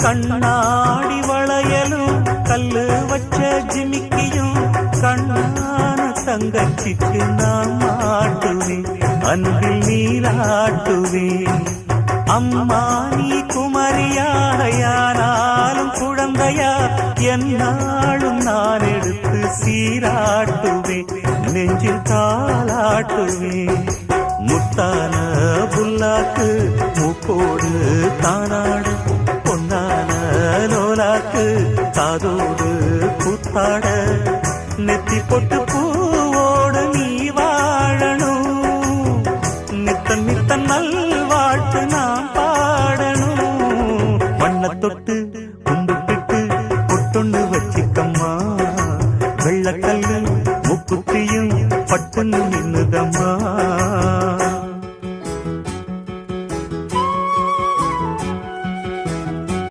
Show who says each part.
Speaker 1: கண்ணாடி வளையலும் கல்லு வச்ச ஜிமிக்கியும் கண்ணான தங்கச்சிக்கு நான் மாட்டுவேன், அன்பில் நீராட்டுவேன். அம்மா நீ குமரியாயானாலும் குழந்தையா என்னாலும் நான் எடுத்து சீராட்டுவேன், நெஞ்சில் தாளாட்டுவேன். முத்தான புல்லாக்கு மூக்கோடு தானாடு, பொன்னான லோலாக்கு காதோடு கூத்தாட, நெத்தி பொட்டு பூவோடு நீ வாழணும், நித்தன் நித்தன் நல்வாழ்த்து நான் பாடணும். வண்ண தொட்டு கும்பிட்டு பொட்டொன்னு வச்சிக்கம்மா, வெள்ளக்கல்லு முக்குத்தியும் பட்டுன்னு நின்னுதம்மா.